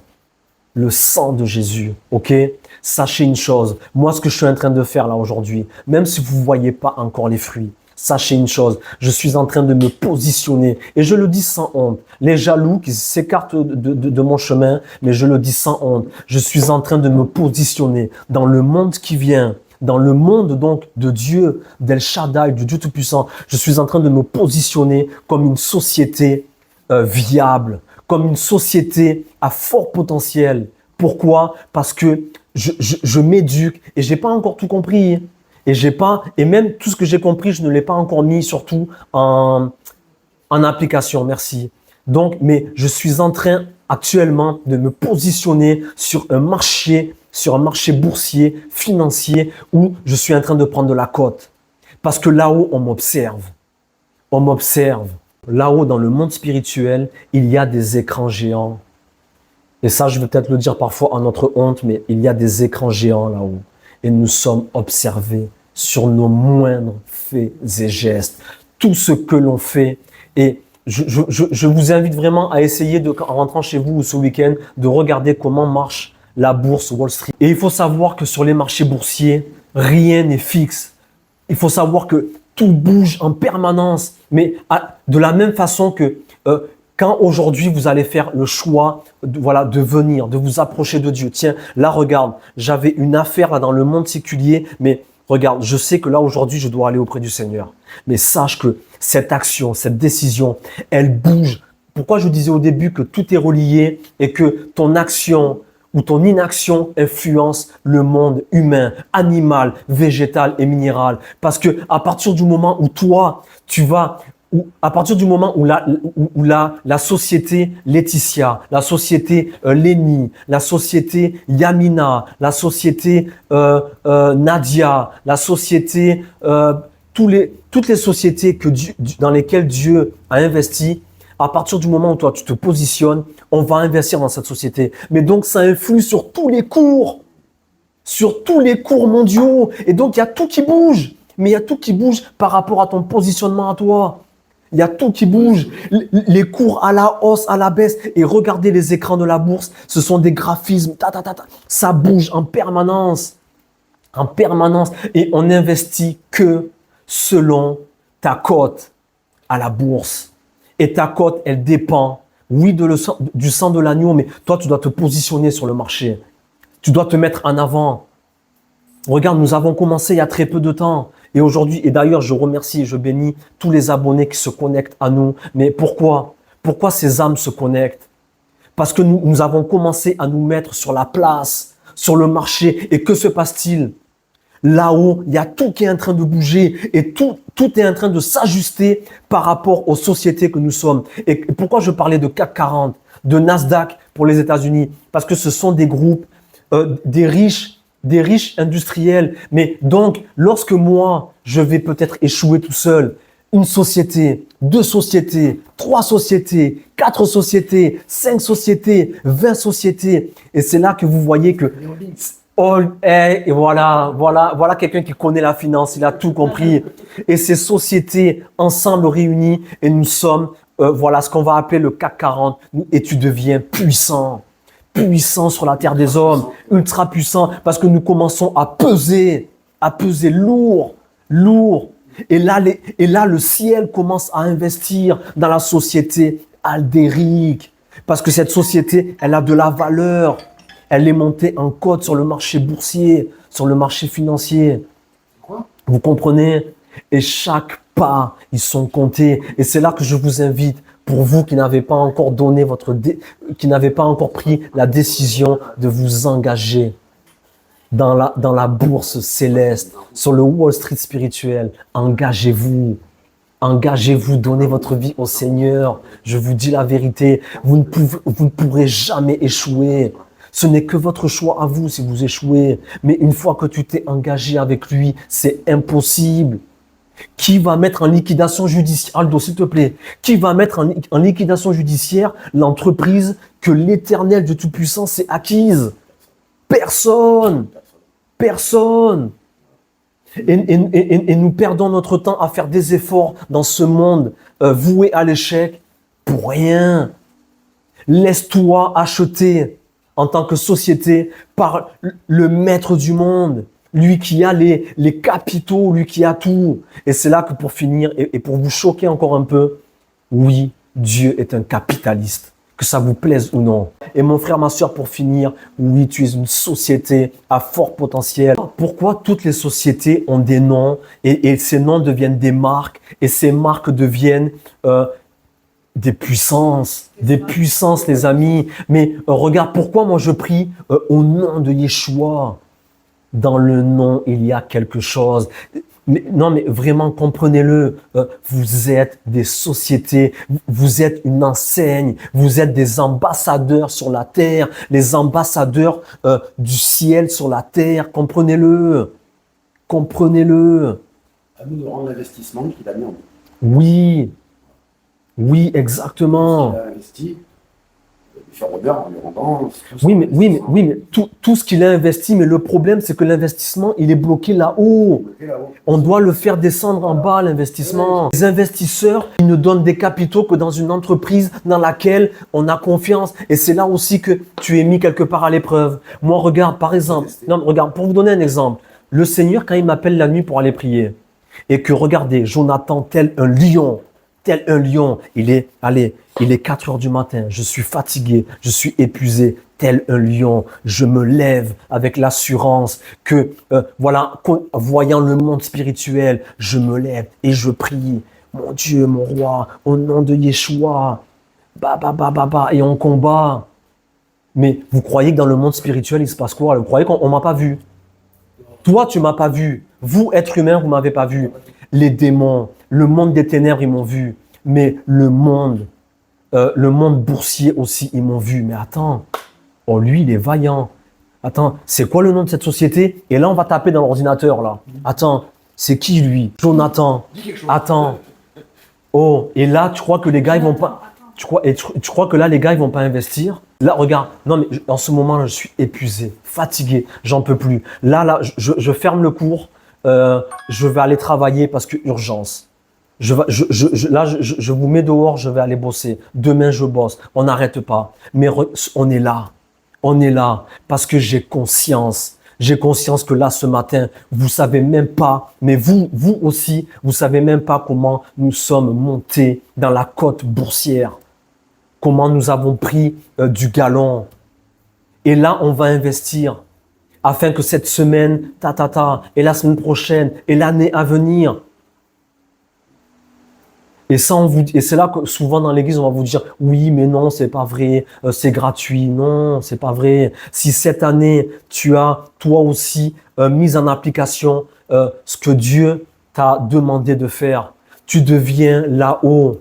de Jésus, ok? Sachez une chose, moi ce que je suis en train de faire là aujourd'hui, même si vous ne voyez pas encore les fruits, sachez une chose, je suis en train de me positionner, et je le dis sans honte, les jaloux qui s'écartent de mon chemin, mais je le dis sans honte, je suis en train de me positionner dans le monde qui vient, dans le monde donc de Dieu, d'El Shaddai, du Dieu Tout-Puissant, je suis en train de me positionner comme une société viable, comme une société à fort potentiel. Pourquoi? Parce que je m'éduque et j'ai pas encore tout compris. Et même tout ce que j'ai compris, je ne l'ai pas encore mis surtout en application. Merci. Donc, mais je suis en train actuellement de me positionner sur un marché boursier, financier, où je suis en train de prendre de la cote. Parce que là-haut, on m'observe. On m'observe. Là-haut, dans le monde spirituel, il y a des écrans géants. Et ça, je vais peut-être le dire parfois en notre honte, mais il y a des écrans géants là-haut. Et nous sommes observés sur nos moindres faits et gestes. Tout ce que l'on fait. Et je vous invite vraiment à essayer, en rentrant chez vous ou ce week-end, de regarder comment marche la bourse Wall Street. Et il faut savoir que sur les marchés boursiers, rien n'est fixe. Il faut savoir que tout bouge en permanence. Mais de la même façon que quand aujourd'hui vous allez faire le choix de venir, de vous approcher de Dieu. Tiens, là regarde, j'avais une affaire là dans le monde séculier, mais regarde, je sais que là aujourd'hui je dois aller auprès du Seigneur. Mais sache que cette action, cette décision, elle bouge. Pourquoi je disais au début que tout est relié et que ton action où ton inaction influence le monde humain, animal, végétal et minéral. Parce que à partir du moment où toi, tu vas, à partir du moment où la société Laetitia, la société Lénie, la société Yamina, la société Nadia, la société, toutes les sociétés dans lesquelles Dieu a investi, à partir du moment où toi tu te positionnes, on va investir dans cette société. Mais donc ça influe sur tous les cours mondiaux. Et donc il y a tout qui bouge. Mais il y a tout qui bouge par rapport à ton positionnement à toi. Il y a tout qui bouge. Les cours à la hausse, à la baisse. Et regardez les écrans de la bourse. Ce sont des graphismes. Ça bouge en permanence. En permanence. Et on n'investit que selon ta cote à la bourse. Et ta cote, elle dépend, oui, du sang de l'agneau, mais toi, tu dois te positionner sur le marché. Tu dois te mettre en avant. Regarde, nous avons commencé il y a très peu de temps. Et aujourd'hui, et d'ailleurs, je remercie et je bénis tous les abonnés qui se connectent à nous. Mais pourquoi? Pourquoi ces âmes se connectent? Parce que nous avons commencé à nous mettre sur la place, sur le marché. Et que se passe-t-il? Là-haut, il y a tout qui est en train de bouger et tout est en train de s'ajuster par rapport aux sociétés que nous sommes. Et pourquoi je parlais de CAC 40, de Nasdaq pour les États-Unis? Parce que ce sont des groupes, des riches industriels. Mais donc, lorsque moi, je vais peut-être échouer tout seul, une société, 2 sociétés, 3 sociétés, 4 sociétés, 5 sociétés, 20 sociétés. Et c'est là que vous voyez que... Et voilà quelqu'un qui connaît la finance, il a tout compris. Et ces sociétés ensemble réunies, et nous sommes, voilà ce qu'on va appeler le CAC 40. Et tu deviens puissant sur la terre des hommes, ultra puissant, parce que nous commençons à peser lourd. Et là, le ciel commence à investir dans la société aldérique, parce que cette société, elle a de la valeur. Elle est montée en cote sur le marché boursier, sur le marché financier. Vous comprenez? Et chaque pas, ils sont comptés. Et c'est là que je vous invite, pour vous qui n'avez pas encore qui n'avez pas encore pris la décision de vous engager dans la bourse céleste, sur le Wall Street spirituel. Engagez-vous. Engagez-vous, donnez votre vie au Seigneur. Je vous dis la vérité, vous ne pourrez jamais échouer. Ce n'est que votre choix à vous si vous échouez. Mais une fois que tu t'es engagé avec lui, c'est impossible. Qui va mettre en liquidation judiciaire, Aldo, s'il te plaît, qui va mettre en liquidation judiciaire l'entreprise que l'Éternel Dieu Tout-Puissant s'est acquise? Personne. Personne. Et nous perdons notre temps à faire des efforts dans ce monde voué à l'échec pour rien. Laisse-toi acheter en tant que société par le maître du monde, lui qui a les capitaux, lui qui a tout. Et c'est là que pour finir, et pour vous choquer encore un peu, oui, Dieu est un capitaliste, que ça vous plaise ou non. Et mon frère, ma soeur, pour finir, oui, tu es une société à fort potentiel. Pourquoi toutes les sociétés ont des noms et ces noms deviennent des marques et ces marques deviennent des puissances, les amis. Mais regarde, pourquoi moi je prie au nom de Yeshua? Dans le nom, il y a quelque chose. Mais vraiment, comprenez-le. Vous êtes des sociétés, vous êtes une enseigne, vous êtes des ambassadeurs sur la terre, les ambassadeurs du ciel sur la terre. Comprenez-le. Comprenez-le. À nous de rendre l'investissement qu'il a mis en nous. Oui. Oui, exactement. Il a investi, faire honneur en lui rendant. Oui, mais tout ce qu'il a investi, mais le problème, c'est que l'investissement, il est bloqué là-haut. On doit le faire descendre en bas, l'investissement. Les investisseurs, ils ne donnent des capitaux que dans une entreprise dans laquelle on a confiance. Et c'est là aussi que tu es mis quelque part à l'épreuve. Moi, regarde, par exemple, regarde, pour vous donner un exemple, le Seigneur, quand il m'appelle la nuit pour aller prier, et que regardez, Jonathan, tel un lion, il est 4 heures du matin, je suis fatigué, je suis épuisé, tel un lion, je me lève avec l'assurance que, voyant le monde spirituel, je me lève et je prie, mon Dieu, mon roi, au nom de Yeshua, et on combat. Mais vous croyez que dans le monde spirituel, il se passe quoi? Vous croyez qu'on ne m'a pas vu? Toi, tu ne m'as pas vu. Vous, être humain, vous ne m'avez pas vu. Les démons, le monde des ténèbres, ils m'ont vu. Mais le monde boursier aussi, ils m'ont vu. Mais attends, oh lui, il est vaillant. Attends, c'est quoi le nom de cette société? Et là, on va taper dans l'ordinateur, là. Attends, c'est qui lui? Jonathan. Attends. Oh, et là, tu crois que les gars, ils vont pas... Tu crois que là, les gars, ils vont pas investir? Là, regarde. Non, mais en ce moment, là, je suis épuisé, fatigué, j'en peux plus. Là, je ferme le cours. Je vais aller travailler parce que urgence. Là, je vous mets dehors, je vais aller bosser. Demain, je bosse. On n'arrête pas. Mais on est là. On est là parce que j'ai conscience. J'ai conscience que là, ce matin, vous savez même pas, mais vous aussi, vous savez même pas comment nous sommes montés dans la cote boursière. Comment nous avons pris du galon. Et là, on va investir afin que cette semaine, et la semaine prochaine, et l'année à venir. Et c'est là que souvent dans l'église, on va vous dire, oui, mais non, c'est pas vrai, c'est gratuit. Non, c'est pas vrai. Si cette année, tu as toi aussi mis en application ce que Dieu t'a demandé de faire, tu deviens là-haut,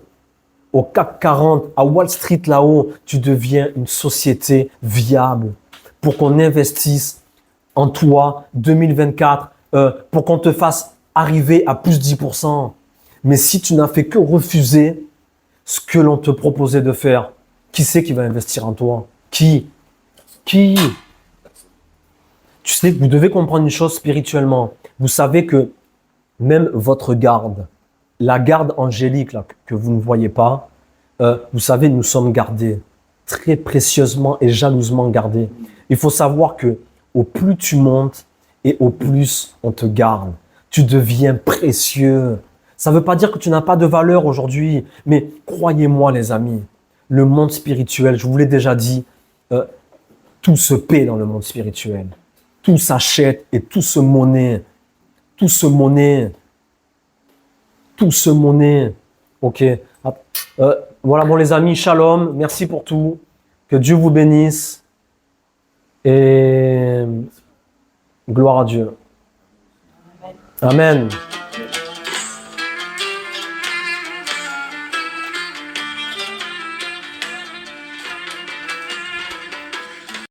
au CAC 40, à Wall Street là-haut, tu deviens une société viable pour qu'on investisse en toi 2024, pour qu'on te fasse arriver à plus 10%. Mais si tu n'as fait que refuser ce que l'on te proposait de faire, qui c'est qui va investir en toi? Qui? Tu sais, vous devez comprendre une chose spirituellement. Vous savez que même votre garde, la garde angélique là, que vous ne voyez pas, vous savez, nous sommes gardés, très précieusement et jalousement gardés. Il faut savoir que au plus tu montes et au plus on te garde, tu deviens précieux. Ça ne veut pas dire que tu n'as pas de valeur aujourd'hui, mais croyez-moi les amis, le monde spirituel, je vous l'ai déjà dit, tout se paie dans le monde spirituel. Tout s'achète et tout se monnaie. Tout se monnaie. Tout se monnaie. Ok. Voilà, bon les amis, shalom, merci pour tout. Que Dieu vous bénisse. Et gloire à Dieu. Amen.